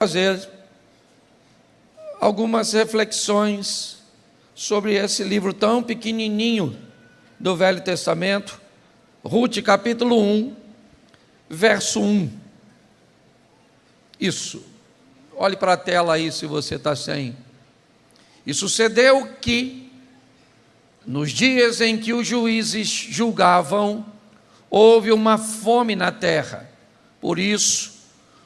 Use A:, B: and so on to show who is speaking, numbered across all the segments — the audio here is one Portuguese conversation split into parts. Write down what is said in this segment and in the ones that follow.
A: fazer algumas reflexões sobre esse livro tão pequenininho do Velho Testamento, Ruth capítulo 1, verso 1. Isso, olhe para a tela aí se você está sem. E sucedeu que, nos dias em que os juízes julgavam, houve uma fome na terra. Por isso,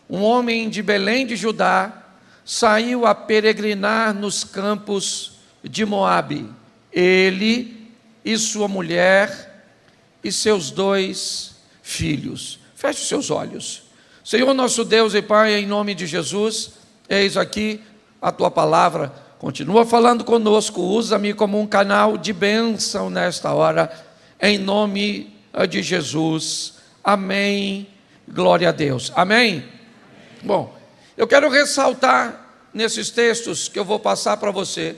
A: um homem de Belém de Judá saiu a peregrinar nos campos de Moabe, ele e sua mulher e seus 2 filhos. Feche os seus olhos. Senhor nosso Deus e Pai, em nome de Jesus, eis aqui a Tua palavra. Continua falando conosco, usa-me como um canal de bênção nesta hora, em nome de Jesus. Amém. Glória a Deus. Amém. Bom, eu quero ressaltar nesses textos que eu vou passar para você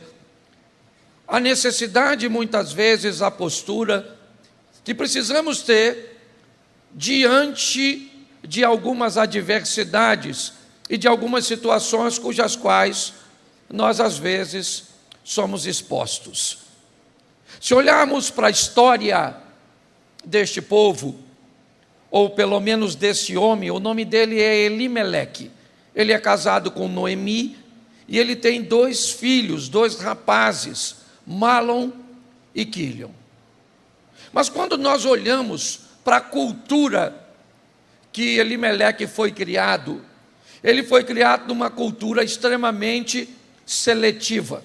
A: a necessidade, muitas vezes, a postura que precisamos ter diante de algumas adversidades e de algumas situações cujas quais nós, às vezes, somos expostos. Se olharmos para a história deste povo, ou pelo menos desse homem, o nome dele é Elimeleque. Ele é casado com Noemi e ele tem 2 filhos, 2 rapazes, Malom e Quilion. Mas quando nós olhamos para a cultura que Elimeleque foi criado, ele foi criado numa cultura extremamente seletiva,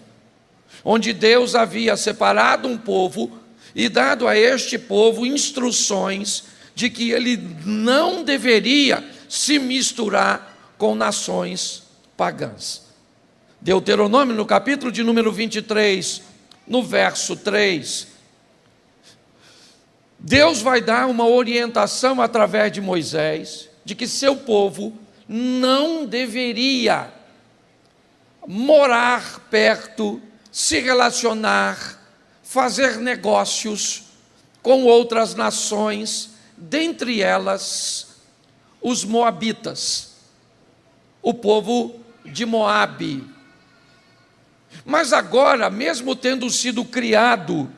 A: onde Deus havia separado um povo e dado a este povo instruções de que ele não deveria se misturar com nações pagãs. Deuteronômio, no capítulo de número 23, no verso 3, Deus vai dar uma orientação através de Moisés, de que seu povo não deveria morar perto, se relacionar, fazer negócios com outras nações, dentre elas os moabitas, o povo de Moabe. Mas agora, mesmo tendo sido criado,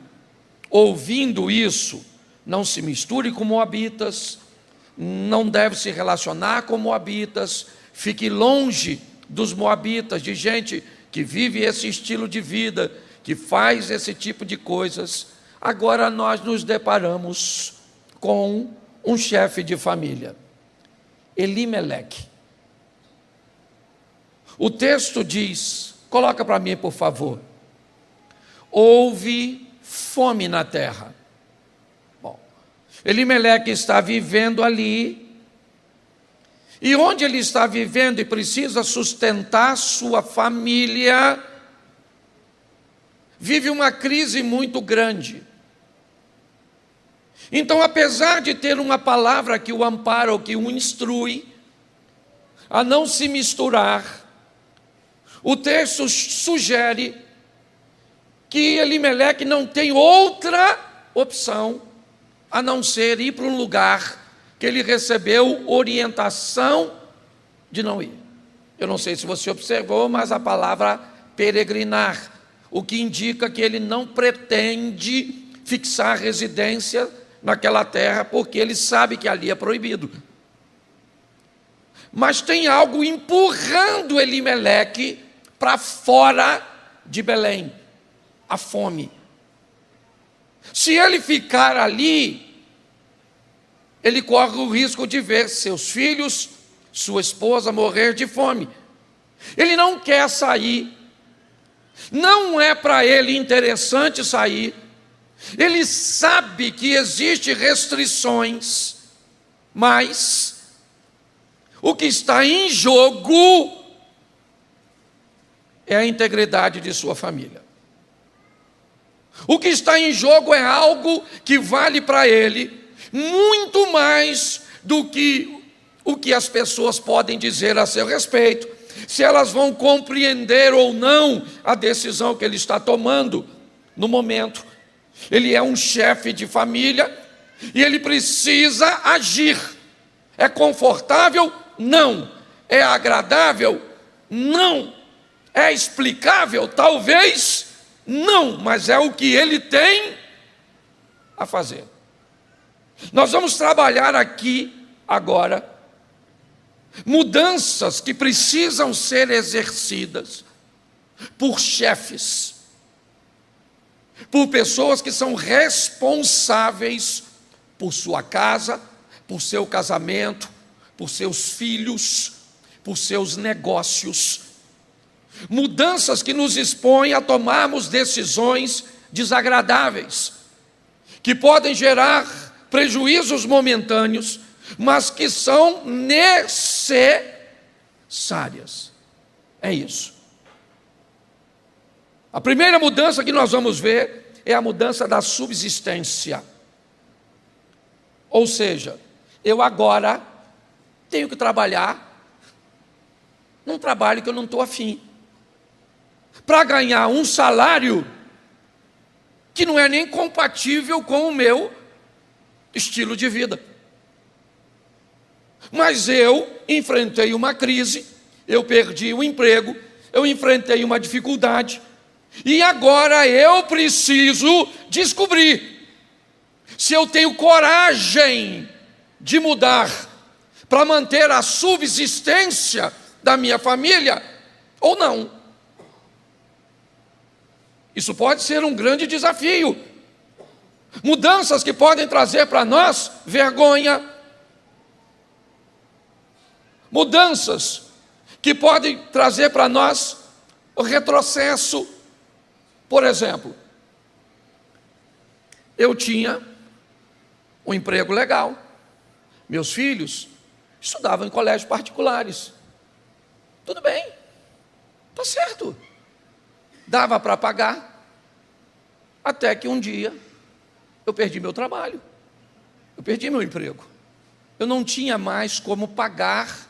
A: ouvindo isso, não se misture com moabitas, não deve se relacionar com moabitas, fique longe dos moabitas, de gente que vive esse estilo de vida, que faz esse tipo de coisas. Agora nós nos deparamos com um chefe de família, Elimeleque. O texto diz, coloca para mim por favor, houve fome na terra. Bom, Elimeleque está vivendo ali, e onde ele está vivendo e precisa sustentar sua família, vive uma crise muito grande. Então, apesar de ter uma palavra que o ampara ou que o instrui a não se misturar, o texto sugere que Elimeleque não tem outra opção a não ser ir para um lugar que ele recebeu orientação de não ir. Eu não sei se você observou, mas a palavra peregrinar, o que indica que ele não pretende fixar residência naquela terra, porque ele sabe que ali é proibido. Mas tem algo empurrando Elimeleque para fora de Belém, a fome. Se ele ficar ali, ele corre o risco de ver seus filhos, sua esposa morrer de fome. Ele não quer sair, não é para ele interessante sair. Ele sabe que existem restrições, mas o que está em jogo é a integridade de sua família. O que está em jogo é algo que vale para ele muito mais do que o que as pessoas podem dizer a seu respeito, se elas vão compreender ou não a decisão que ele está tomando no momento. Ele é um chefe de família e ele precisa agir. É confortável? Não. É agradável? Não. É explicável? Talvez não, mas é o que ele tem a fazer. Nós vamos trabalhar aqui agora mudanças que precisam ser exercidas por chefes, por pessoas que são responsáveis por sua casa, por seu casamento, por seus filhos, por seus negócios. Mudanças que nos expõem a tomarmos decisões desagradáveis, que podem gerar prejuízos momentâneos, mas que são necessárias. É isso. A primeira mudança que nós vamos ver é a mudança da subsistência. Ou seja, eu agora tenho que trabalhar num trabalho que eu não estou afim, para ganhar um salário que não é nem compatível com o meu estilo de vida. Mas eu enfrentei uma crise, eu perdi o emprego, eu enfrentei uma dificuldade, e agora eu preciso descobrir se eu tenho coragem de mudar para manter a subsistência da minha família ou não. Isso pode ser um grande desafio. Mudanças que podem trazer para nós vergonha. Mudanças que podem trazer para nós o retrocesso. Por exemplo, eu tinha um emprego legal. Meus filhos estudavam em colégios particulares. Tudo bem, está certo. Dava para pagar, até que um dia eu perdi meu trabalho, eu perdi meu emprego. Eu não tinha mais como pagar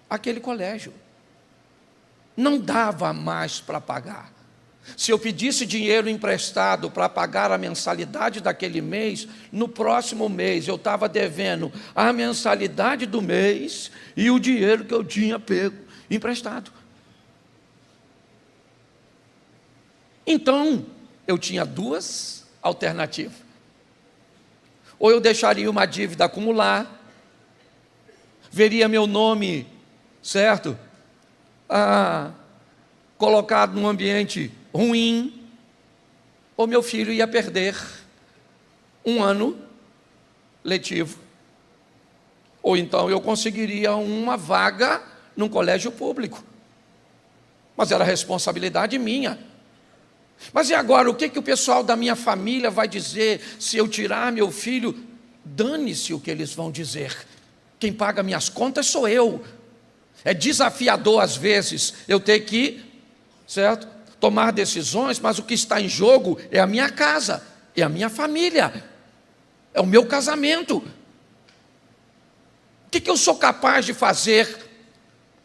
A: aquele colégio. Não dava mais para pagar. Se eu pedisse dinheiro emprestado para pagar a mensalidade daquele mês, no próximo mês eu estava devendo a mensalidade do mês e o dinheiro que eu tinha pego emprestado. Então, eu tinha duas alternativas. Ou eu deixaria uma dívida acumular, veria meu nome, certo? Colocado num ambiente ruim, ou meu filho ia perder um ano letivo, ou então eu conseguiria uma vaga num colégio público, mas era responsabilidade minha. Mas e agora, o que o pessoal da minha família vai dizer se eu tirar meu filho? Dane-se o que eles vão dizer. Quem paga minhas contas sou eu. É desafiador às vezes eu ter que, certo, tomar decisões, mas o que está em jogo é a minha casa, é a minha família, é o meu casamento. O que eu sou capaz de fazer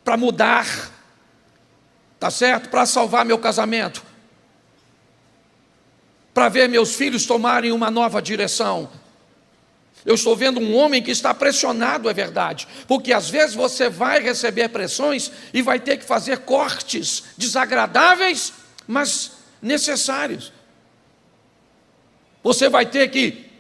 A: para mudar, tá certo? Para salvar meu casamento, para ver meus filhos tomarem uma nova direção. Eu estou vendo um homem que está pressionado, é verdade, porque às vezes você vai receber pressões e vai ter que fazer cortes desagradáveis, mas necessários. Você vai ter que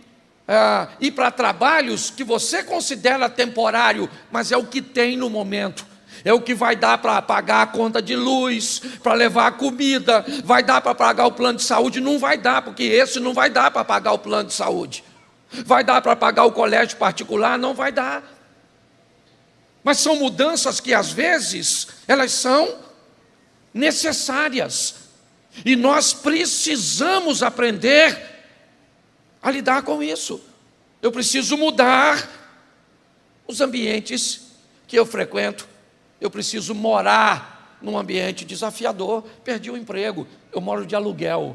A: ir para trabalhos que você considera temporário, mas é o que tem no momento. É o que vai dar para pagar a conta de luz, para levar a comida, vai dar para pagar o plano de saúde? Não vai dar, porque esse não vai dar para pagar o plano de saúde. Vai dar para pagar o colégio particular? Não vai dar. Mas são mudanças que às vezes elas são necessárias, e nós precisamos aprender a lidar com isso. Eu preciso mudar os ambientes que eu frequento. Eu preciso morar num ambiente desafiador. Perdi o emprego, eu moro de aluguel,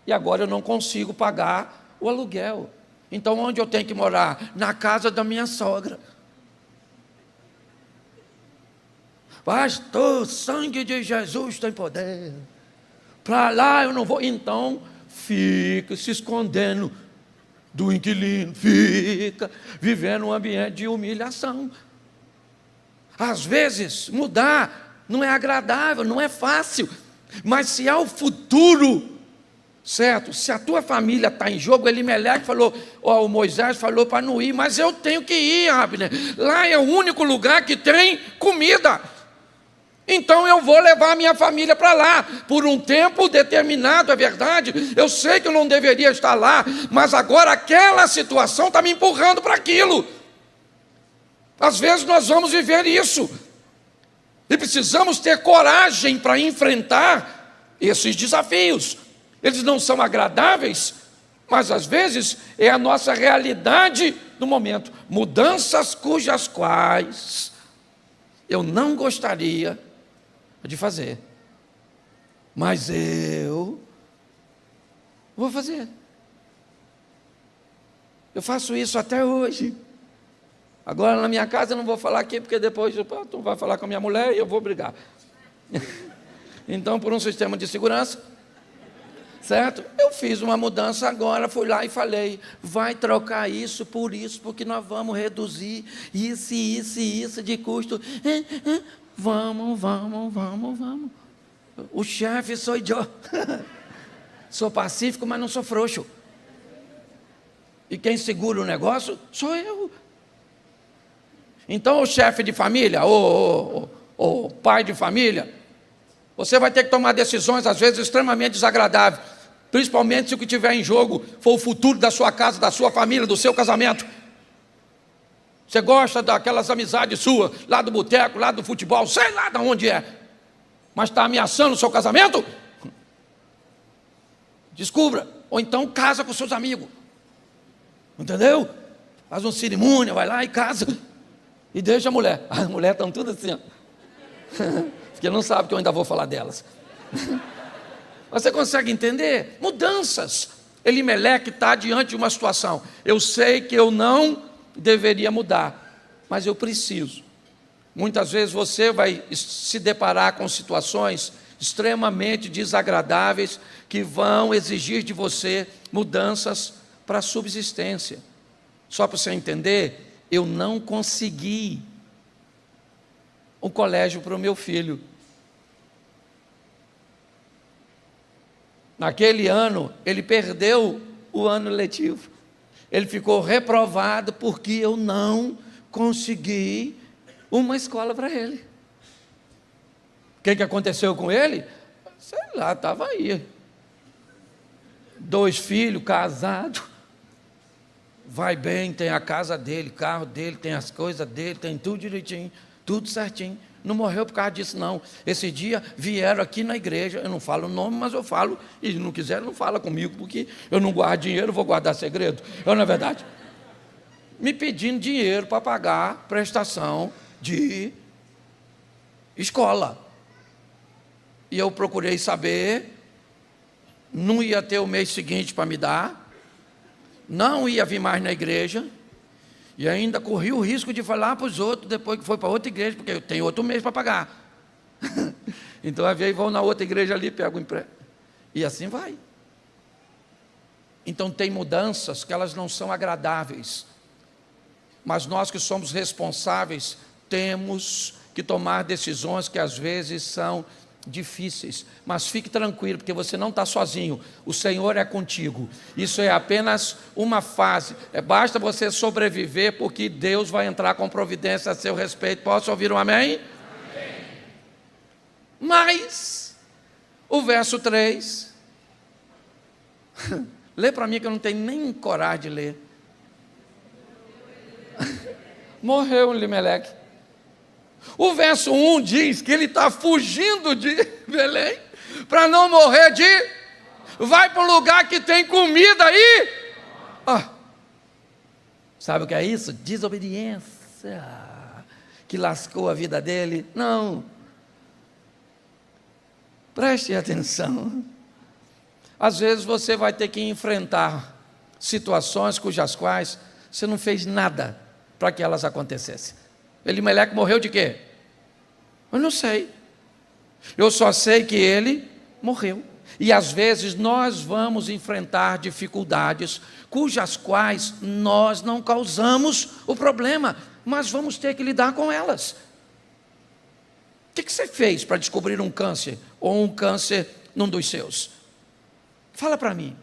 A: e agora eu não consigo pagar o aluguel. Então onde eu tenho que morar? Na casa da minha sogra. Pastor, sangue de Jesus tem poder. Para lá eu não vou. Então fica se escondendo do inquilino, fica vivendo um ambiente de humilhação. Às vezes, mudar não é agradável, não é fácil, mas se há o futuro, certo? Se a tua família está em jogo, Elimeleque falou, o Moisés falou para não ir, mas eu tenho que ir, Abner, lá é o único lugar que tem comida, então eu vou levar a minha família para lá, por um tempo determinado, é verdade, eu sei que eu não deveria estar lá, mas agora aquela situação está me empurrando para aquilo. Às vezes nós vamos viver isso, e precisamos ter coragem para enfrentar esses desafios. Eles não são agradáveis, mas às vezes é a nossa realidade no momento. Mudanças cujas quais eu não gostaria de fazer, mas eu vou fazer. Eu faço isso até hoje. Agora na minha casa eu não vou falar aqui, porque depois tu vai falar com a minha mulher e eu vou brigar. Então, por um sistema de segurança, certo? Eu fiz uma mudança agora, fui lá e falei, vai trocar isso por isso, porque nós vamos reduzir isso e isso de custo. Vamos. O chefe sou eu. Sou pacífico, mas não sou frouxo. E quem segura o negócio sou eu. Então, o chefe de família, o pai de família, você vai ter que tomar decisões, às vezes, extremamente desagradáveis, principalmente se o que estiver em jogo for o futuro da sua casa, da sua família, do seu casamento. Você gosta daquelas amizades suas, lá do boteco, lá do futebol, sei lá de onde é, mas está ameaçando o seu casamento? Descubra, ou então casa com seus amigos, entendeu? Faz uma cerimônia, vai lá e casa, e deixa a mulher. As mulheres estão tudo assim, ó. Porque não sabe que eu ainda vou falar delas. Você consegue entender? Mudanças. Elimeleque está diante de uma situação. Eu sei que eu não deveria mudar, mas eu preciso. Muitas vezes você vai se deparar com situações extremamente desagradáveis que vão exigir de você mudanças para a subsistência. Só para você entender, eu não consegui um colégio para o meu filho. Naquele ano, ele perdeu o ano letivo. Ele ficou reprovado porque eu não consegui uma escola para ele. O que aconteceu com ele? Sei lá, estava aí. 2 filhos, casado, vai bem, tem a casa dele, carro dele, tem as coisas dele, tem tudo direitinho, tudo certinho. Não morreu por causa disso, não. Esse dia vieram aqui na igreja, eu não falo o nome, mas eu falo, e não quiser, não fala comigo, porque eu não guardo dinheiro, vou guardar segredo. Não é verdade? Me pedindo dinheiro para pagar prestação de escola. E eu procurei saber, não ia ter o mês seguinte para me dar, não ia vir mais na igreja, e ainda corri o risco de falar para os outros, depois que foi para outra igreja, porque eu tenho outro mês para pagar. Então, às vezes, vão na outra igreja ali, pego o emprego. E assim vai. Então, tem mudanças que elas não são agradáveis. Mas nós que somos responsáveis, temos que tomar decisões que às vezes são difíceis, mas fique tranquilo, porque você não está sozinho, o Senhor é contigo. Isso é apenas uma fase, basta você sobreviver, porque Deus vai entrar com providência a seu respeito. Posso ouvir um amém? Amém. Mas o verso 3 lê para mim, que eu não tenho nem coragem de ler. Morreu Elimeleque. O verso 1 diz que ele está fugindo de Belém para não morrer de... Vai para um lugar que tem comida aí. Sabe o que é isso? Desobediência que lascou a vida dele. Não. Preste atenção. Às vezes você vai ter que enfrentar situações cujas quais você não fez nada para que elas acontecessem. Elimeleque morreu de quê? Eu não sei. Eu só sei que ele morreu. E às vezes nós vamos enfrentar dificuldades cujas quais nós não causamos o problema, mas vamos ter que lidar com elas. que você fez para descobrir um câncer ou um câncer num dos seus? Fala para mim.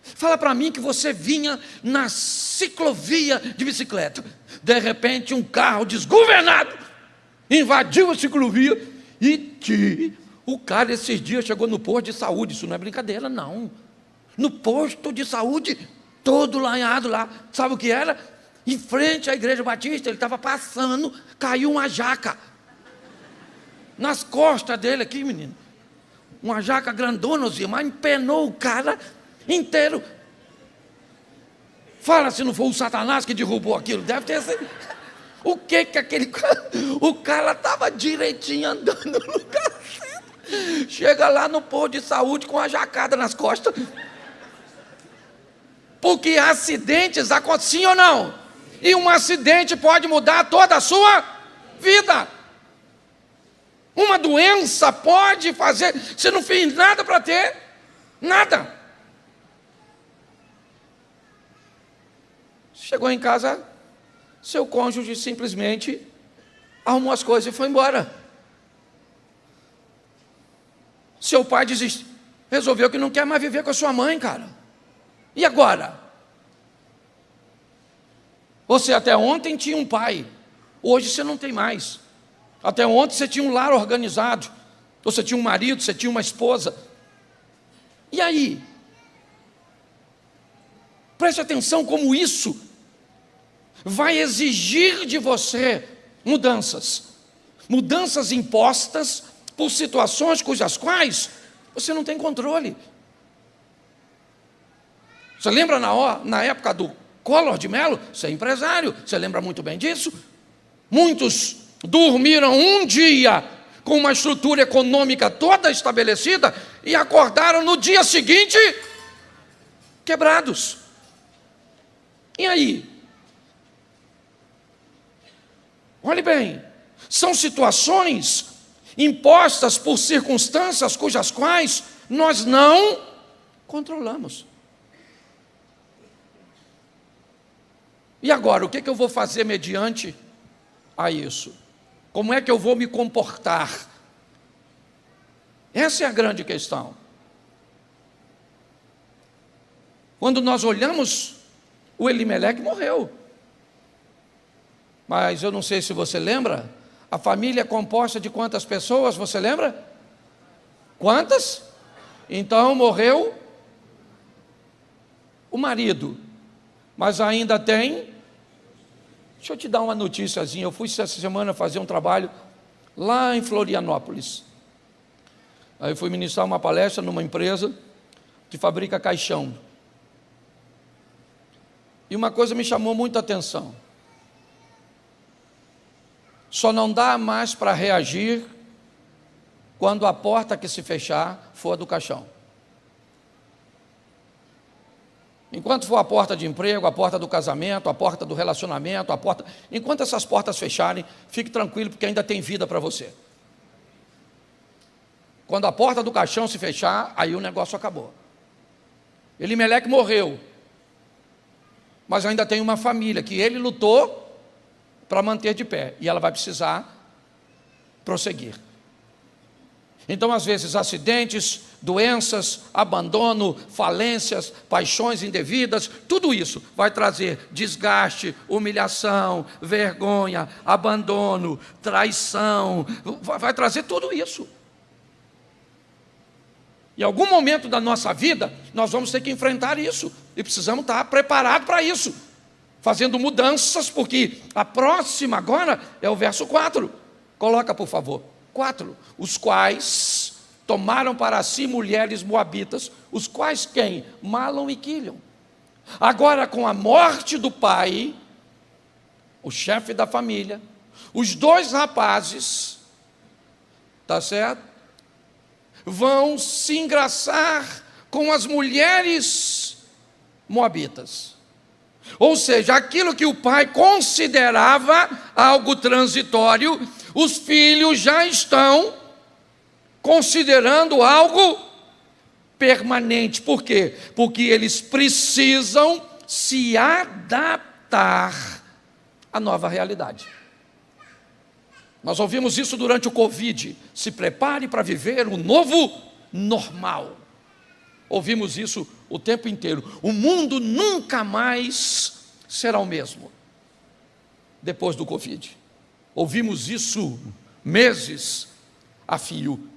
A: Fala para mim que você vinha na ciclovia de bicicleta. De repente um carro desgovernado invadiu a ciclovia e o cara esses dias chegou no posto de saúde. Isso não é brincadeira, não. No posto de saúde, todo lanhado lá. Sabe o que era? Em frente à igreja batista, ele estava passando, caiu uma jaca nas costas dele aqui, menino. Uma jaca grandona, mas empenou o cara inteiro. Fala se não foi o Satanás que derrubou aquilo. Deve ter sido. O que aquele cara... O cara estava direitinho andando no lugar certo. Chega lá no posto de saúde com a jacada nas costas. Porque acidentes acontecem, sim ou não? E um acidente pode mudar toda a sua vida. Uma doença pode fazer... Você não fez nada para ter nada. Chegou em casa, seu cônjuge simplesmente arrumou as coisas e foi embora. Seu pai resolveu que não quer mais viver com a sua mãe, cara. E agora? Você até ontem tinha um pai, hoje você não tem mais. Até ontem você tinha um lar organizado, você tinha um marido, você tinha uma esposa. E aí? Preste atenção como isso vai exigir de você mudanças. Mudanças impostas por situações cujas quais você não tem controle. Você lembra na época do Collor de Mello? Você é empresário, você lembra muito bem disso? Muitos dormiram um dia com uma estrutura econômica toda estabelecida e acordaram no dia seguinte quebrados. E aí? Olhe bem, são situações impostas por circunstâncias cujas quais nós não controlamos. E agora, o que eu vou fazer mediante a isso? Como é que eu vou me comportar? Essa é a grande questão. Quando nós olhamos, o Elimeleque morreu. Mas eu não sei se você lembra, a família é composta de quantas pessoas, você lembra? Quantas? Então morreu o marido, mas ainda tem... Deixa eu te dar uma noticiazinha. Eu fui essa semana fazer um trabalho lá em Florianópolis. Aí eu fui ministrar uma palestra numa empresa que fabrica caixão. E uma coisa me chamou muita atenção. Só não dá mais para reagir quando a porta que se fechar for a do caixão. Enquanto for a porta de emprego, a porta do casamento, a porta do relacionamento, enquanto essas portas fecharem, fique tranquilo, porque ainda tem vida para você. Quando a porta do caixão se fechar, aí o negócio acabou. Elimeleque morreu, mas ainda tem uma família que ele lutou para manter de pé, e ela vai precisar prosseguir. Então, às vezes, acidentes, doenças, abandono, falências, paixões indevidas, tudo isso vai trazer desgaste, humilhação, vergonha, abandono, traição, vai trazer tudo isso. Em algum momento da nossa vida, nós vamos ter que enfrentar isso, e precisamos estar preparados para isso, fazendo mudanças, porque a próxima agora é o verso 4. Coloca, por favor. 4, os quais tomaram para si mulheres moabitas, os quais quem? Malom e Quilion. Agora, com a morte do pai, o chefe da família, os 2 rapazes, tá certo? Vão se engraçar com as mulheres moabitas. Ou seja, aquilo que o pai considerava algo transitório, os filhos já estão considerando algo permanente. Por quê? Porque eles precisam se adaptar à nova realidade. Nós ouvimos isso durante o Covid. Se prepare para viver o novo normal. Ouvimos isso o tempo inteiro. O mundo nunca mais será o mesmo depois do Covid. Ouvimos isso meses a fio.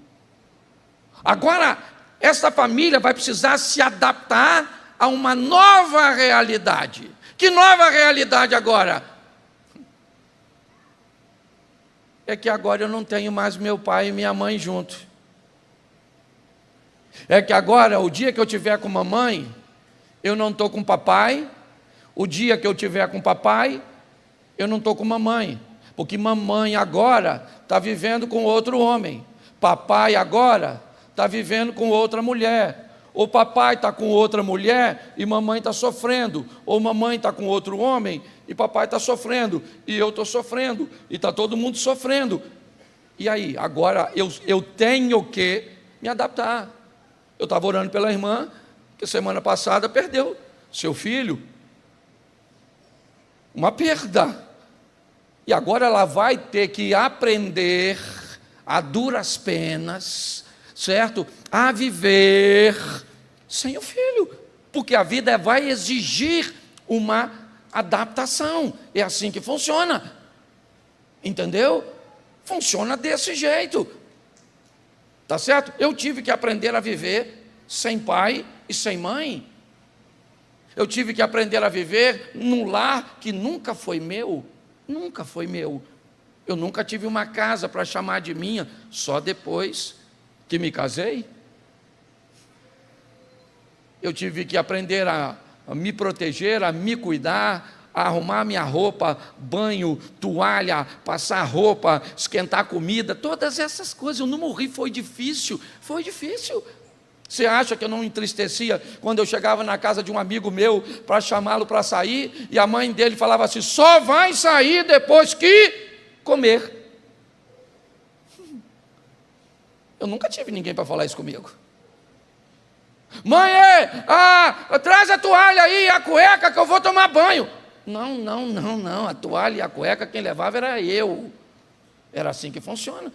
A: Agora, essa família vai precisar se adaptar a uma nova realidade. Que nova realidade agora? É que agora eu não tenho mais meu pai e minha mãe junto. É que agora, o dia que eu tiver com mamãe, eu não estou com papai. O dia que eu tiver com papai, eu não estou com mamãe. Porque mamãe agora está vivendo com outro homem. Papai agora está vivendo com outra mulher. Ou papai está com outra mulher e mamãe está sofrendo. Ou mamãe está com outro homem e papai está sofrendo. E eu estou sofrendo. E está todo mundo sofrendo. E aí, agora eu tenho que me adaptar. Eu estava orando pela irmã, que semana passada perdeu seu filho. Uma perda. E agora ela vai ter que aprender a duras penas, certo? A viver sem o filho. Porque a vida vai exigir uma adaptação. É assim que funciona. Entendeu? Funciona desse jeito. Tá certo? Eu tive que aprender a viver sem pai e sem mãe. Eu tive que aprender a viver num lar que nunca foi meu. Nunca foi meu. Eu nunca tive uma casa para chamar de minha, só depois que me casei. Eu tive que aprender a me proteger, a me cuidar, a arrumar minha roupa, banho, toalha, passar roupa, esquentar comida, todas essas coisas. Eu não morri, foi difícil, foi difícil. Você acha que eu não entristecia quando eu chegava na casa de um amigo meu para chamá-lo para sair e a mãe dele falava assim: só vai sair depois que comer. Eu nunca tive ninguém para falar isso comigo. Mãe, traz a toalha aí, a cueca que eu vou tomar banho. Não, a toalha e a cueca quem levava era eu. Era assim que funciona.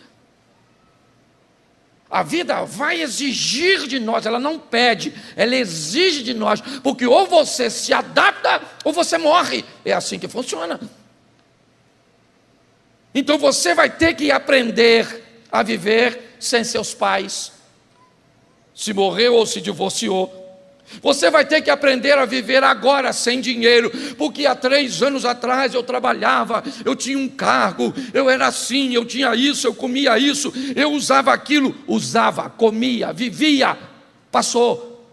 A: A vida vai exigir de nós, ela não pede, ela exige de nós, porque ou você se adapta ou você morre. É assim que funciona. Então você vai ter que aprender a viver sem seus pais, se morreu ou se divorciou. Você vai ter que aprender a viver agora sem dinheiro, porque há 3 anos atrás eu trabalhava, eu tinha um cargo, eu era assim, eu tinha isso, eu comia isso, eu usava aquilo, comia, vivia, passou.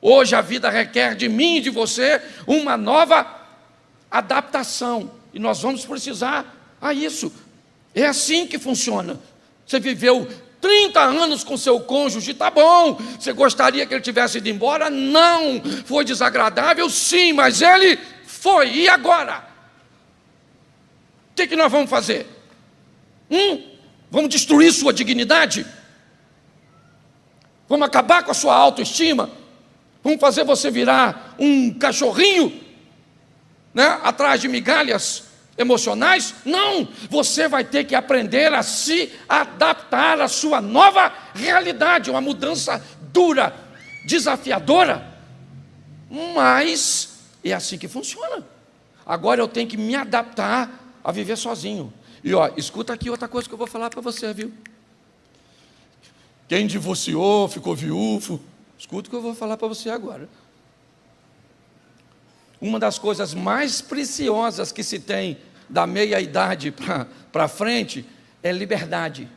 A: Hoje a vida requer de mim e de você uma nova adaptação, e nós vamos precisar a isso. É assim que funciona. Você viveu 30 anos com seu cônjuge, tá bom. Você gostaria que ele tivesse ido embora? Não. Foi desagradável? Sim, mas ele foi. E agora? O que nós vamos fazer? Vamos destruir sua dignidade? Vamos acabar com a sua autoestima? Vamos fazer você virar um cachorrinho, né, atrás de migalhas emocionais? Não, você vai ter que aprender a se adaptar à sua nova realidade, uma mudança dura, desafiadora, mas é assim que funciona. Agora eu tenho que me adaptar a viver sozinho. E escuta aqui outra coisa que eu vou falar para você, viu? Quem divorciou, ficou viúvo, escuta o que eu vou falar para você agora. Uma das coisas mais preciosas que se tem da meia-idade para frente é liberdade.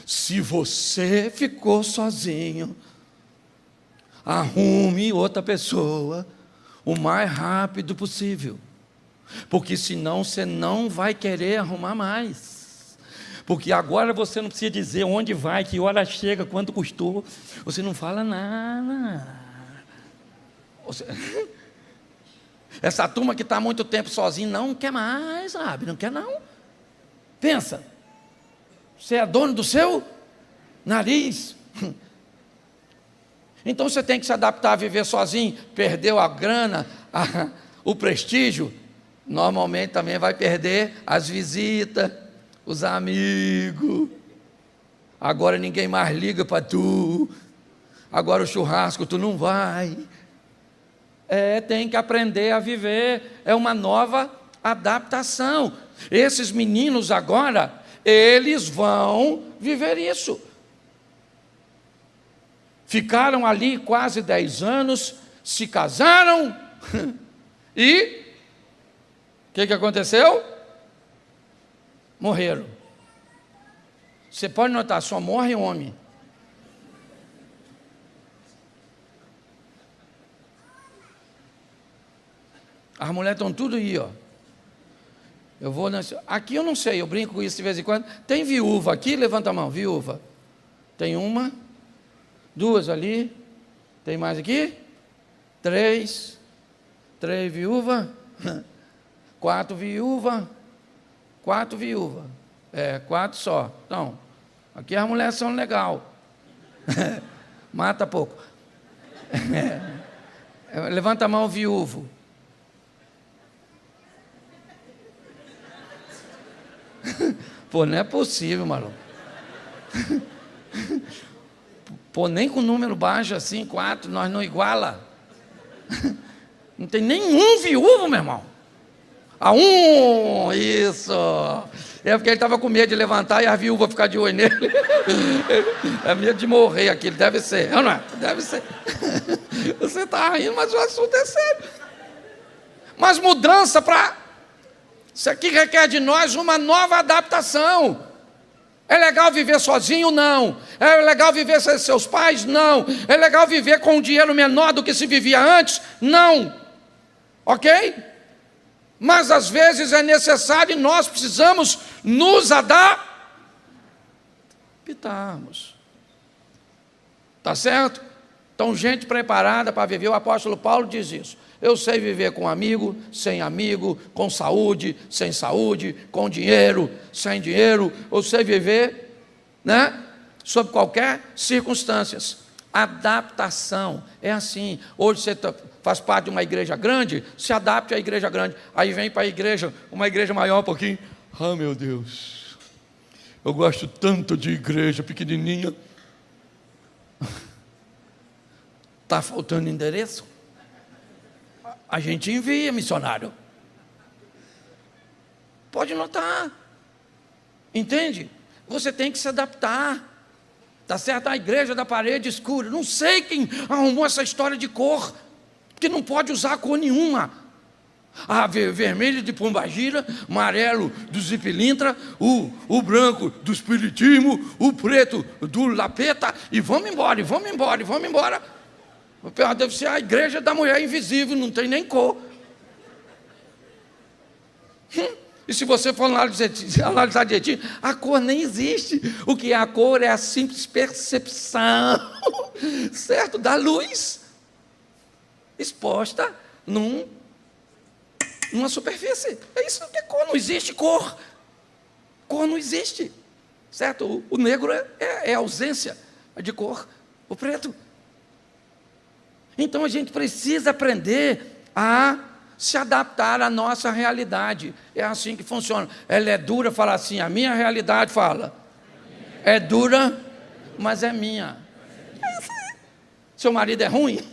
A: Se você ficou sozinho, arrume outra pessoa o mais rápido possível, porque senão você não vai querer arrumar mais. Porque agora você não precisa dizer onde vai, que hora chega, quanto custou, você não fala nada. Essa turma que está há muito tempo sozinha não quer mais, sabe? Não quer não. Pensa, você é dono do seu nariz. Então você tem que se adaptar a viver sozinho. Perdeu a grana, o prestígio, normalmente também vai perder as visitas, os amigos. Agora ninguém mais liga para tu. Agora o churrasco tu não vai. Tem que aprender a viver. É uma nova adaptação. Esses meninos agora, eles vão viver isso. Ficaram ali quase 10 anos, se casaram e o que aconteceu? Morreram. Você pode notar, só morre homem. As mulheres estão tudo aí, ó. Eu vou aqui eu não sei, eu brinco com isso de vez em quando. Tem viúva aqui? Levanta a mão, viúva. Tem uma, 2 ali. Tem mais aqui? 3 viúvas. 4 viúvas. 4 viúvas. 4 só. Então, aqui as mulheres são legal. Mata pouco. Levanta a mão, viúvo. Pô, não é possível, maluco. Pô, nem com número baixo assim, 4, nós não iguala. Não tem nenhum viúvo, meu irmão. Isso. É porque ele estava com medo de levantar e a viúva ficar de olho nele. É medo de morrer aquilo, deve ser. Não é? Deve ser. Você está rindo, mas o assunto é sério. Mas mudança para... Isso aqui requer de nós uma nova adaptação. É legal viver sozinho? Não. É legal viver sem seus pais? Não. É legal viver com um dinheiro menor do que se vivia antes? Não. Ok? Mas às vezes é necessário e nós precisamos nos adaptarmos. Tá certo? Então, gente preparada para viver, o apóstolo Paulo diz isso. Eu sei viver com amigo, sem amigo, com saúde, sem saúde, com dinheiro, sem dinheiro. Eu sei viver, sob qualquer circunstância. Adaptação é assim. Hoje você faz parte de uma igreja grande, se adapte à igreja grande. Aí vem para a igreja, uma igreja maior um pouquinho. Ah, meu Deus, eu gosto tanto de igreja pequenininha. Está faltando endereço? A gente envia missionário. Pode notar. Entende? Você tem que se adaptar. Está certo? A igreja da parede escura. Não sei quem arrumou essa história de cor, porque não pode usar cor nenhuma. Vermelho de pombagira, amarelo do zipilintra, o branco do espiritismo, o preto do lapeta, e vamos embora, e vamos embora, e vamos embora. Deve ser a igreja da mulher invisível, não tem nem cor. E se você for analisar direitinho, a cor nem existe. O que é a cor é a simples percepção, certo? Da luz exposta numa superfície. É isso que é cor, não existe cor. Cor não existe, certo? O negro é ausência de cor, o preto. Então a gente precisa aprender a se adaptar à nossa realidade. É assim que funciona. Ela é dura, fala assim, a minha realidade fala. É dura, mas é minha. Seu marido é ruim,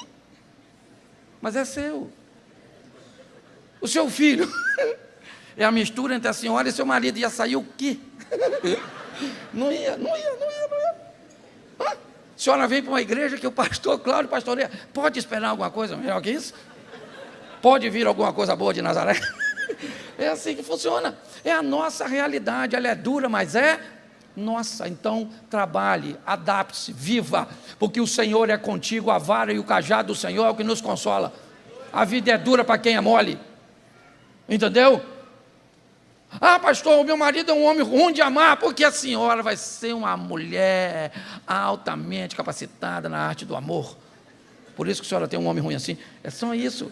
A: mas é seu. O seu filho é a mistura entre a senhora e seu marido. Ia sair o quê? Não ia. A senhora vem para uma igreja que o pastor Cláudio pastoreia. Pode esperar alguma coisa melhor que isso? Pode vir alguma coisa boa de Nazaré? É assim que funciona. É a nossa realidade. Ela é dura, mas é nossa. Então, trabalhe, adapte-se, viva. Porque o Senhor é contigo, a vara e o cajado do Senhor é o que nos consola. A vida é dura para quem é mole. Entendeu? Ah, pastor, o meu marido é um homem ruim de amar, porque a senhora vai ser uma mulher altamente capacitada na arte do amor. Por isso que a senhora tem um homem ruim assim. É só isso.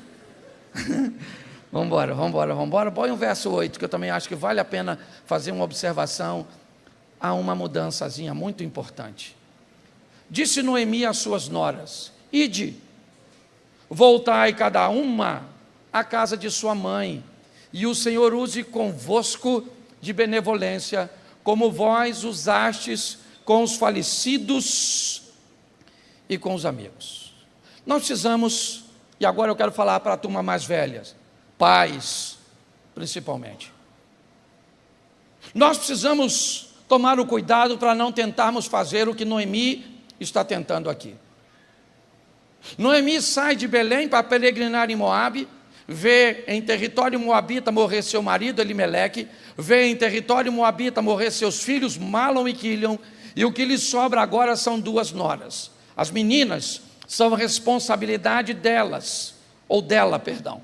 A: Vamos embora. Põe o verso 8, que eu também acho que vale a pena fazer uma observação a uma mudançazinha muito importante. Disse Noemi às suas noras: ide, voltai cada uma à casa de sua mãe, e o Senhor use convosco de benevolência, como vós usastes com os falecidos e com os amigos. Nós precisamos, e agora eu quero falar para a turma mais velha, pais, principalmente. Nós precisamos tomar o cuidado para não tentarmos fazer o que Noemi está tentando aqui. Noemi sai de Belém para peregrinar em Moabe, vê em território moabita morrer seu marido Elimeleque, vê em território moabita morrer seus filhos Malom e Quilion, e o que lhe sobra agora são 2 noras. As meninas são responsabilidade delas, ou dela, perdão,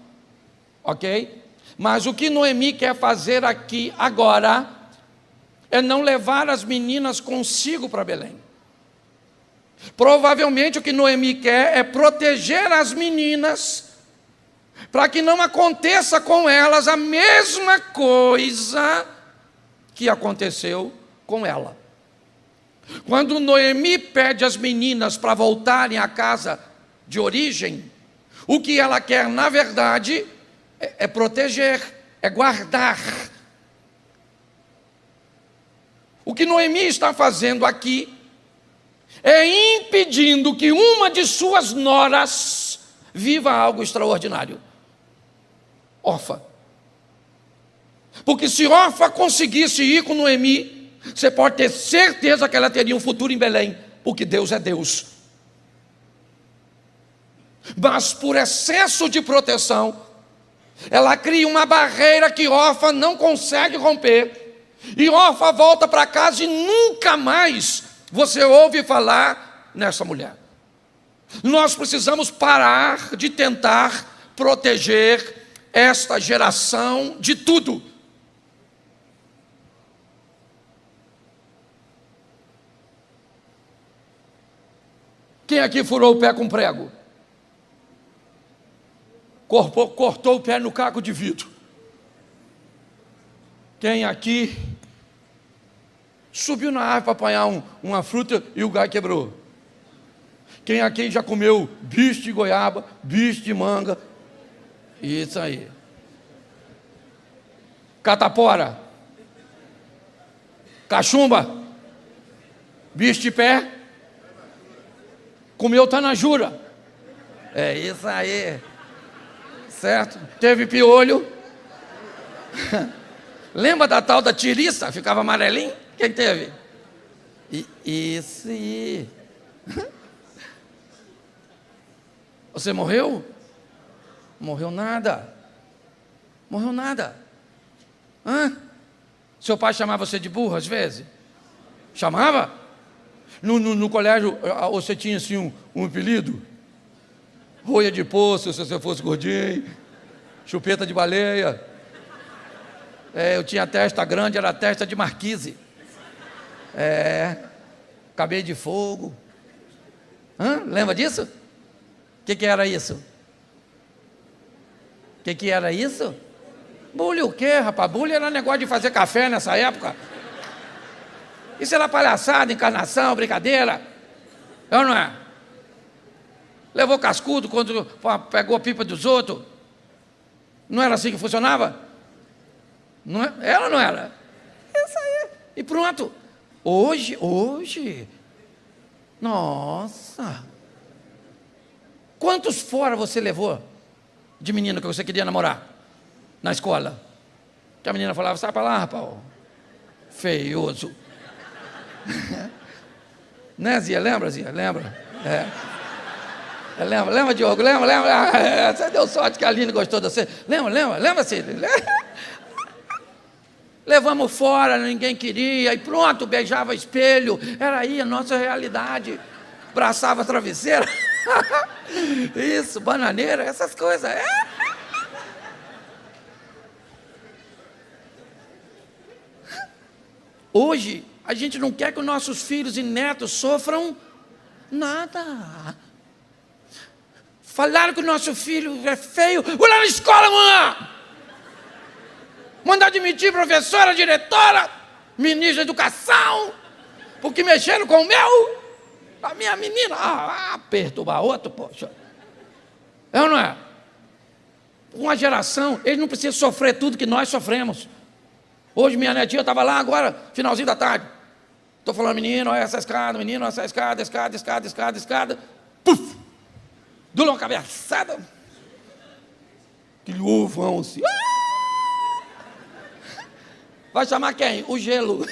A: ok? Mas o que Noemi quer fazer aqui agora é não levar as meninas consigo para Belém. Provavelmente o que Noemi quer é proteger as meninas, para que não aconteça com elas a mesma coisa que aconteceu com ela. Quando Noemi pede às meninas para voltarem à casa de origem, o que ela quer, na verdade, é proteger, é guardar. O que Noemi está fazendo aqui é impedindo que uma de suas noras viva algo extraordinário. Orfa. Porque se Orfa conseguisse ir com Noemi, você pode ter certeza que ela teria um futuro em Belém, porque Deus é Deus. Mas por excesso de proteção, ela cria uma barreira que Orfa não consegue romper, e Orfa volta para casa e nunca mais você ouve falar nessa mulher. Nós precisamos parar de tentar proteger esta geração de tudo. Quem aqui furou o pé com prego? Cortou o pé no caco de vidro? Quem aqui subiu na árvore para apanhar uma fruta e o galho quebrou? Quem aqui já comeu bicho de goiaba, bicho de manga? Isso aí. Catapora, cachumba, bicho de pé, comeu tanajura. É isso aí. Certo? Teve piolho. Lembra da tal da tiriça? Ficava amarelinho? Quem teve? Isso aí. Você morreu? Morreu nada. Morreu nada. Hã? Seu pai chamava você de burro às vezes? Chamava? No colégio você tinha assim um apelido? Rolha de poço, se você fosse gordinho. Chupeta de baleia. Eu tinha testa grande, era testa de marquise. Cabelo de fogo. Lembra disso? O que era isso? O que era isso? Bullying o quê, rapaz? Bullying era negócio de fazer café nessa época. Isso era palhaçada, encarnação, brincadeira. É ou não é? Levou cascudo quando pegou a pipa dos outros. Não era assim que funcionava? Não é? Era ou não era? Isso aí. E pronto. Hoje. Nossa. Quantos fora você levou de menino que você queria namorar na escola? Que a menina falava, sai para lá, rapaz. Feioso. Né, Zia? Lembra, Zia? Lembra? Lembra, Diogo? Lembra? Você deu sorte que a Aline gostou de você. Lembra, Cílio? Levamos fora, ninguém queria, e pronto, beijava espelho. Era aí a nossa realidade. Abraçava a travesseira. Isso, bananeira, essas coisas. Hoje, a gente não quer que os nossos filhos e netos sofram nada. Falaram que o nosso filho é feio. Vou lá na escola, mãe! Mandar demitir professora, diretora, ministra da educação, porque mexeram com o meu, a minha menina. Perturbar outro, poxa. É ou não é? Uma geração, eles não precisam sofrer tudo que nós sofremos. Hoje minha netinha estava lá agora, finalzinho da tarde. Estou falando, menino, olha essa escada, menino, olha essa escada. Puf! Dou uma cabeçada. Aquele ovão assim. Vai chamar quem? O gelo.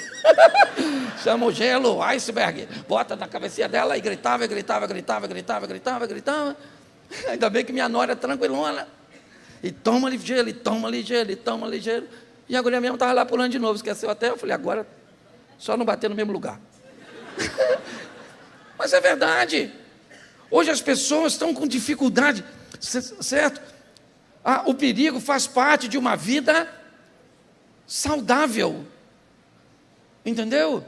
A: Chama o gelo, iceberg. Bota na cabecinha dela e gritava. Ainda bem que minha nora é tranquilona. E toma ali gelo, e toma ali gelo. E a guria mesmo estava lá pulando de novo, esqueceu até. Eu falei, agora só não bater no mesmo lugar. Mas é verdade. Hoje as pessoas estão com dificuldade, certo? O perigo faz parte de uma vida saudável. Entendeu?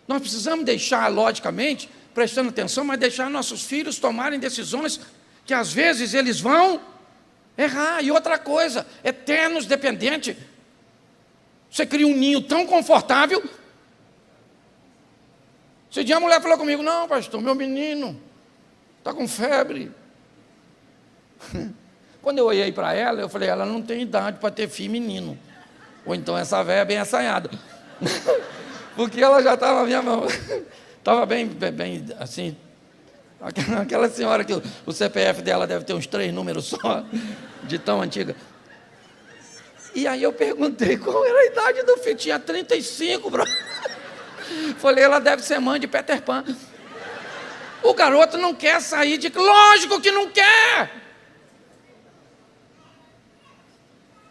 A: Nós precisamos deixar, logicamente, prestando atenção, mas deixar nossos filhos tomarem decisões que às vezes eles vão errar. E outra coisa, eternos dependente. Você cria um ninho tão confortável. Esse dia a mulher falou comigo, não, pastor, meu menino está com febre. Quando eu olhei para ela, eu falei, ela não tem idade para ter filho menino. Ou então essa velha é bem assanhada. Porque ela já estava, minha mão, estava bem assim. Aquela senhora que o CPF dela deve ter uns 3 números só, de tão antiga. E aí eu perguntei qual era a idade do filho. Tinha 35, bro. Falei, ela deve ser mãe de Peter Pan. O garoto não quer sair de... Lógico que não quer!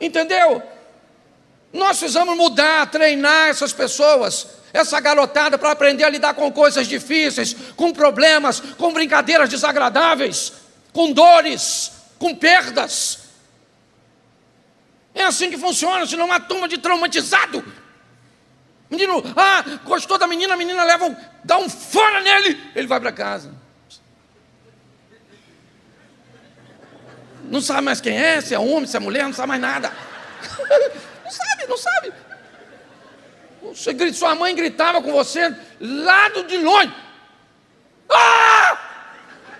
A: Entendeu? Nós precisamos mudar, treinar essas pessoas, essa garotada, para aprender a lidar com coisas difíceis, com problemas, com brincadeiras desagradáveis, com dores, com perdas. É assim que funciona, senão uma turma de traumatizado. Menino, gostou da menina, a menina dá um fora nele, ele vai para casa. Não sabe mais quem é, se é homem, se é mulher, não sabe mais nada. Não sabe. Sua mãe gritava com você lá de longe.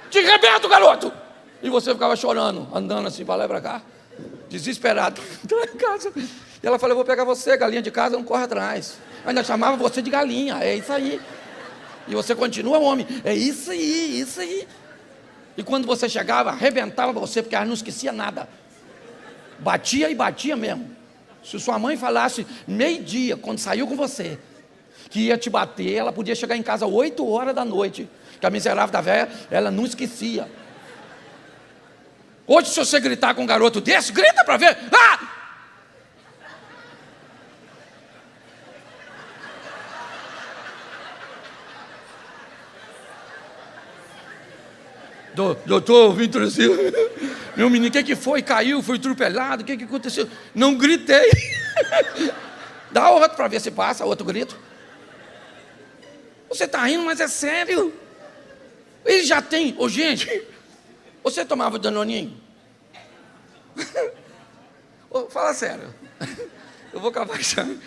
A: Te arrebento, garoto! E você ficava chorando, andando assim para lá e para cá, desesperado. Em casa. E ela falou, eu vou pegar você, galinha de casa não corre atrás. Ainda chamava você de galinha, é isso aí. E você continua homem, é isso aí. E quando você chegava, arrebentava você, porque ela não esquecia nada. Batia e batia mesmo. Se sua mãe falasse meio-dia, quando saiu com você, que ia te bater, ela podia chegar em casa 8 horas da noite, que a miserável da velha, ela não esquecia. Hoje, se você gritar com um garoto desse, grita para ver. Doutor, vim trazer. Meu menino, o que foi? Caiu, foi atropelado, o que aconteceu? Não gritei. Dá outro para ver se passa, outro grito. Você está rindo, mas é sério. Ele já tem. Gente, você tomava Danoninho? Fala sério. Eu vou acabar achando.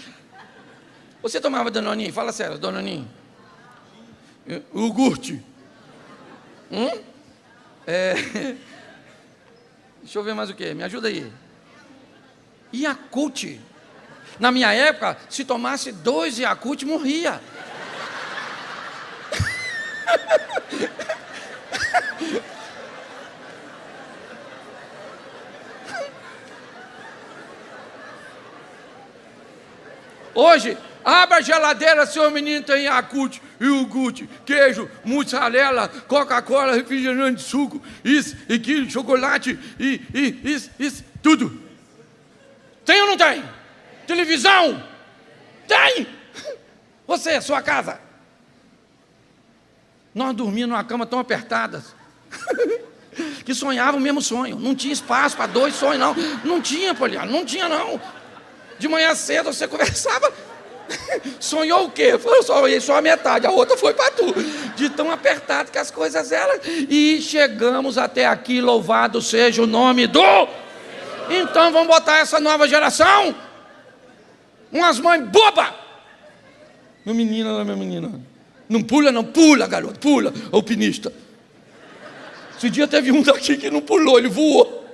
A: Você tomava Danoninho? Fala sério, Danoninho. Iogurte. Deixa eu ver mais o que. Me ajuda aí. Yakult. Na minha época, se tomasse 2 Yakult, morria. Hoje, abra a geladeira, seu menino tem Yakult, iogurte, queijo, mussarela, Coca-Cola, refrigerante, suco, isso, aquilo, chocolate, isso, tudo. Tem ou não tem? Televisão? Tem! Você, sua casa. Nós dormíamos numa cama tão apertadas que sonhava o mesmo sonho. Não tinha espaço para 2 sonhos, não. Não tinha, Poliana, não tinha, não. De manhã cedo você conversava. Sonhou o quê? Eu sonhei só a metade, a outra foi para tu. De tão apertado que as coisas eram. E chegamos até aqui, louvado seja o nome do... Então vamos botar essa nova geração. Umas mães bobas. Meu menina. Não pula, não. Pula, garoto, pula. Alpinista. Esse dia teve um daqui que não pulou, ele voou.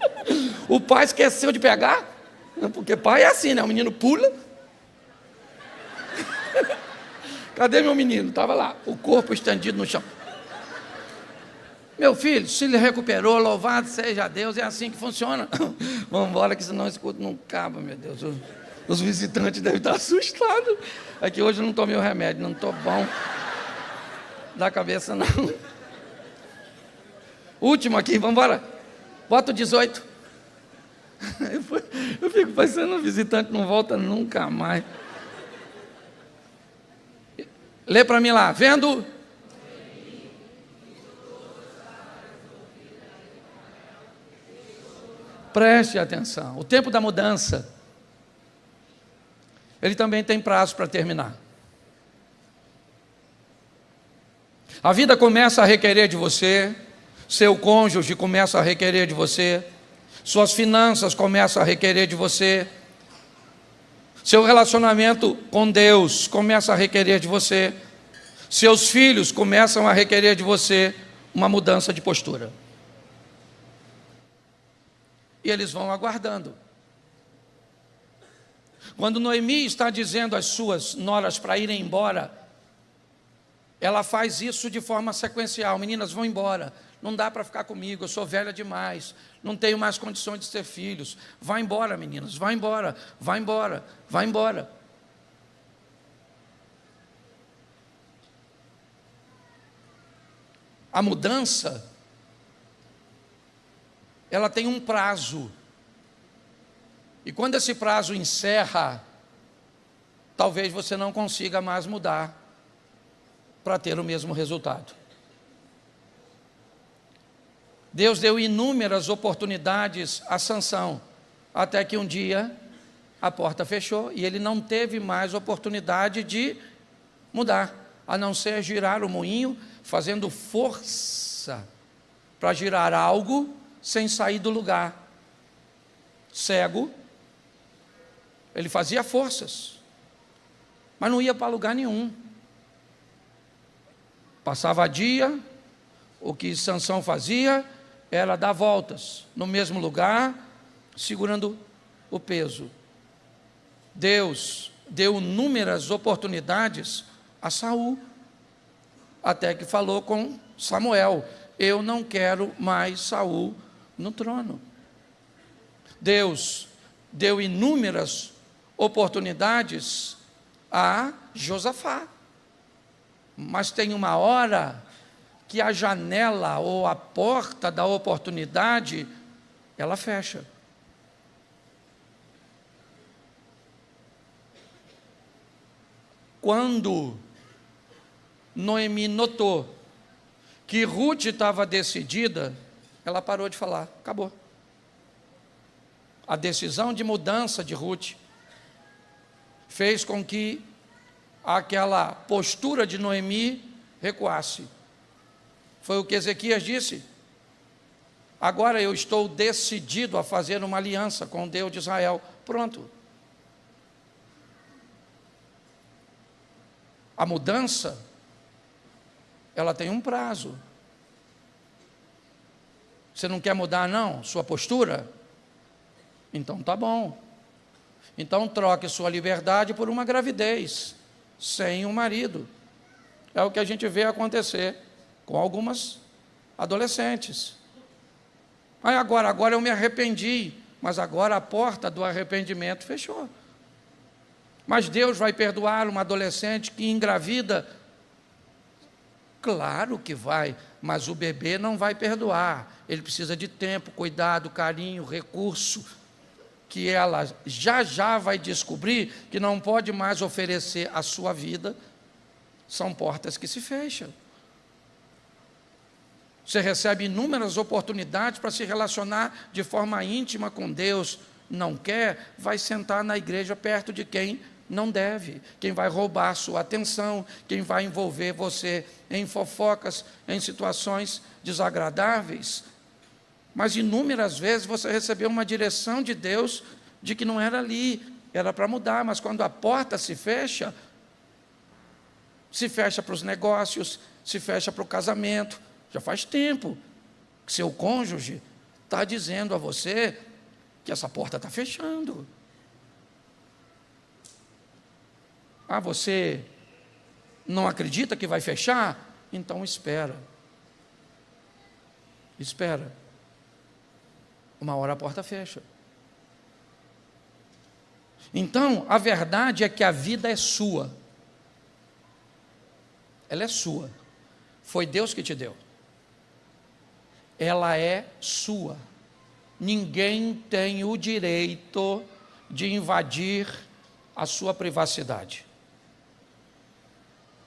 A: O pai esqueceu de pegar. Porque pai é assim, né? O menino pula, Cadê meu menino? Estava lá, o corpo estendido no chão. Meu filho, se ele recuperou, louvado seja Deus, é assim que funciona. Vamos embora, que senão esse culto não acaba, meu Deus. Os visitantes devem estar assustados. É que hoje eu não tomei o remédio, não estou bom da cabeça, não. Último aqui, vamos embora. Bota o 18. Eu fico pensando, o visitante não volta nunca mais. Lê para mim lá, vendo? Preste atenção, o tempo da mudança, ele também tem prazo para terminar. A vida começa a requerer de você, seu cônjuge começa a requerer de você, suas finanças começam a requerer de você, seu relacionamento com Deus começa a requerer de você, seus filhos começam a requerer de você uma mudança de postura. E eles vão aguardando. Quando Noemi está dizendo às suas noras para irem embora, ela faz isso de forma sequencial. Meninas, vão embora, não dá para ficar comigo, eu sou velha demais, não tenho mais condições de ter filhos. Vai embora, meninas, vai embora, vai embora, vai embora. A mudança, ela tem um prazo. E quando esse prazo encerra, talvez você não consiga mais mudar para ter o mesmo resultado. Deus deu inúmeras oportunidades a Sansão, até que um dia a porta fechou e ele não teve mais oportunidade de mudar, a não ser girar o moinho, fazendo força para girar algo sem sair do lugar. Cego, ele fazia forças, mas não ia para lugar nenhum. Passava dia, o que Sansão fazia era dar voltas no mesmo lugar, segurando o peso. Deus deu inúmeras oportunidades a Saul, até que falou com Samuel: eu não quero mais Saul no trono. Deus deu inúmeras oportunidades a Josafá, mas tem uma hora que a janela ou a porta da oportunidade, ela fecha. Quando Noemi notou que Ruth estava decidida, ela parou de falar, acabou. A decisão de mudança de Ruth fez com que aquela postura de Noemi recuasse. Foi o que Ezequias disse: agora eu estou decidido a fazer uma aliança com o Deus de Israel. Pronto. A mudança, ela tem um prazo. Você não quer mudar, não, sua postura? Então tá bom. Então troque sua liberdade por uma gravidez sem um marido. É o que a gente vê acontecer com algumas adolescentes. Agora eu me arrependi, mas agora a porta do arrependimento fechou. Mas Deus vai perdoar uma adolescente que engravida? Claro que vai, mas o bebê não vai perdoar. Ele precisa de tempo, cuidado, carinho, recurso, que ela já vai descobrir que não pode mais oferecer a sua vida. São portas que se fecham. Você recebe inúmeras oportunidades para se relacionar de forma íntima com Deus. Não quer, vai sentar na igreja perto de quem não deve, quem vai roubar sua atenção, quem vai envolver você em fofocas, em situações desagradáveis. Mas inúmeras vezes você recebeu uma direção de Deus de que não era ali, era para mudar, mas quando a porta se fecha para os negócios, se fecha para o casamento. Já faz tempo que seu cônjuge está dizendo a você que essa porta está fechando. Você Não acredita que vai fechar? Então espera. Espera. Uma hora a porta fecha. Então, a verdade é que a vida é sua. Ela é sua. Foi Deus que te deu. Ela é sua. Ninguém tem o direito de invadir a sua privacidade.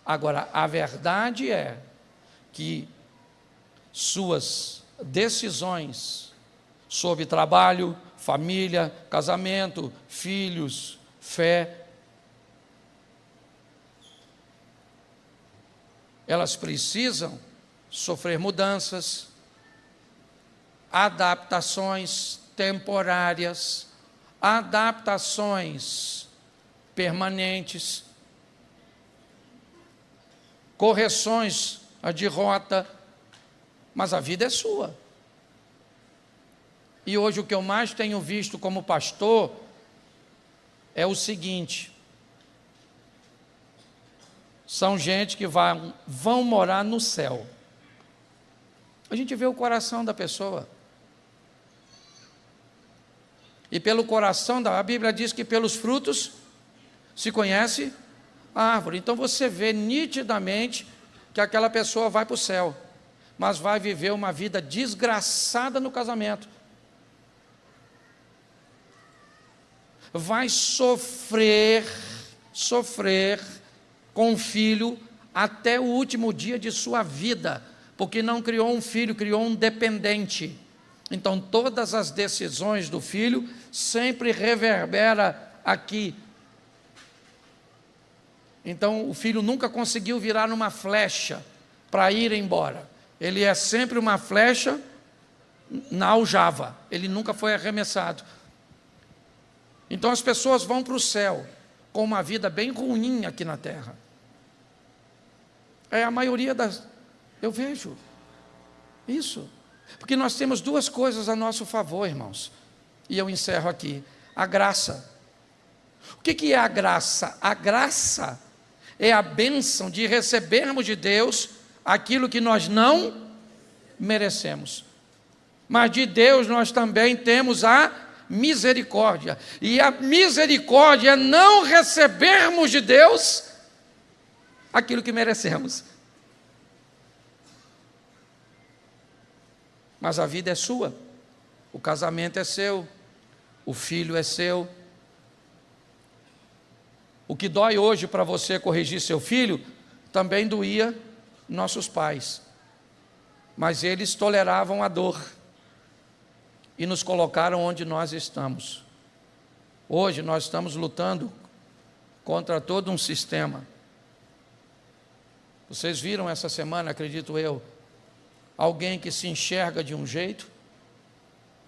A: Agora, a verdade é que suas decisões sobre trabalho, família, casamento, filhos, fé, elas precisam sofrer mudanças, adaptações temporárias, adaptações permanentes, correções de rota, mas a vida é sua. E hoje o que eu mais tenho visto como pastor é o seguinte: são gente que vão morar no céu. A gente vê o coração da pessoa. E pelo coração, a Bíblia diz que pelos frutos se conhece a árvore. Então você vê nitidamente que aquela pessoa vai para o céu, mas vai viver uma vida desgraçada no casamento. Vai sofrer com o filho até o último dia de sua vida, porque não criou um filho, criou um dependente. Então todas as decisões do filho sempre reverbera aqui. Então o filho nunca conseguiu virar uma flecha para ir embora. Ele é sempre uma flecha na aljava, ele nunca foi arremessado. Então as pessoas vão para o céu com uma vida bem ruim aqui na terra. É a maioria das... Eu vejo isso. Porque nós temos duas coisas a nosso favor, irmãos. E eu encerro aqui. A graça. O que é a graça? A graça é a bênção de recebermos de Deus aquilo que nós não merecemos. Mas de Deus nós também temos a misericórdia. E a misericórdia é não recebermos de Deus aquilo que merecemos. Mas a vida é sua, o casamento é seu, o filho é seu. O que dói hoje para você corrigir seu filho, também doía nossos pais. Mas eles toleravam a dor e nos colocaram onde nós estamos. Hoje nós estamos lutando contra todo um sistema. Vocês viram essa semana, acredito eu, alguém que se enxerga de um jeito,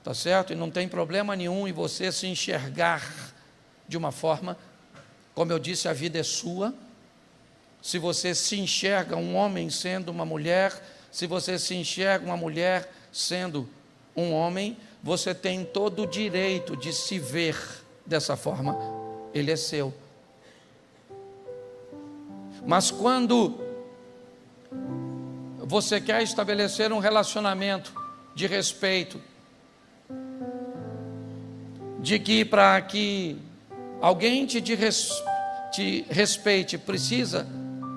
A: tá certo? E não tem problema nenhum em você se enxergar de uma forma. Como eu disse, a vida é sua. Se você se enxerga um homem sendo uma mulher, se você se enxerga uma mulher sendo um homem, você tem todo o direito de se ver dessa forma. Ele é seu. Mas quando você quer estabelecer um relacionamento de respeito, de que para que alguém te respeite, precisa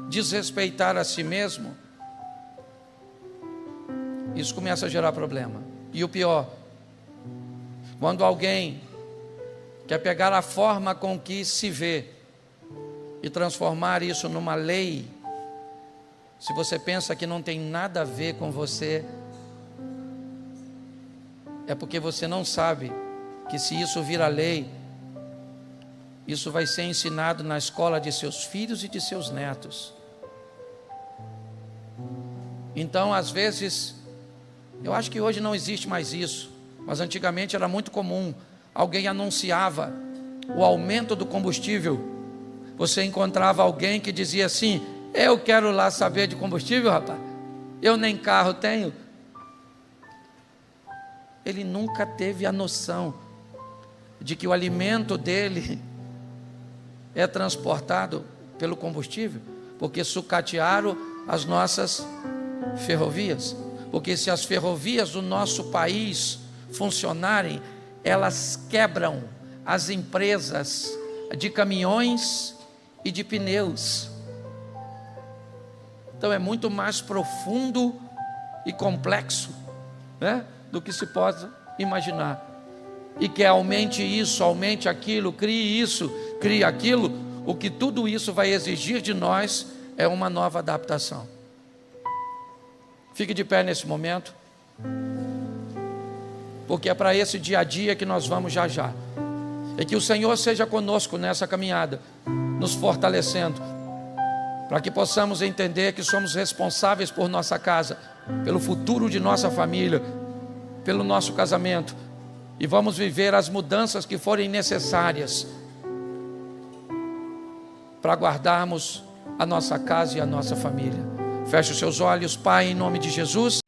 A: desrespeitar a si mesmo, isso começa a gerar problema. E o pior, quando alguém quer pegar a forma com que se vê e transformar isso numa lei, se você pensa que não tem nada a ver com você, é porque você não sabe que se isso vira lei, isso vai ser ensinado na escola de seus filhos e de seus netos. Então, às vezes, eu acho que hoje não existe mais isso, mas antigamente era muito comum. Alguém anunciava o aumento do combustível. Você encontrava alguém que dizia assim: eu quero lá saber de combustível, rapaz. Eu nem carro tenho. Ele nunca teve a noção de que o alimento dele é transportado pelo combustível. porque sucatearam as nossas ferrovias. Porque se as ferrovias do nosso país funcionarem, elas quebram as empresas de caminhões e de pneus. Então é muito mais profundo e complexo, né, do que se possa imaginar. E que aumente isso, aumente aquilo, crie isso, crie aquilo, o que tudo isso vai exigir de nós é uma nova adaptação. Fique de pé nesse momento, porque é para esse dia a dia que nós vamos já já. E que o Senhor seja conosco nessa caminhada, nos fortalecendo, para que possamos entender que somos responsáveis por nossa casa, pelo futuro de nossa família, pelo nosso casamento, e vamos viver as mudanças que forem necessárias para guardarmos a nossa casa e a nossa família. Feche os seus olhos, Pai, em nome de Jesus.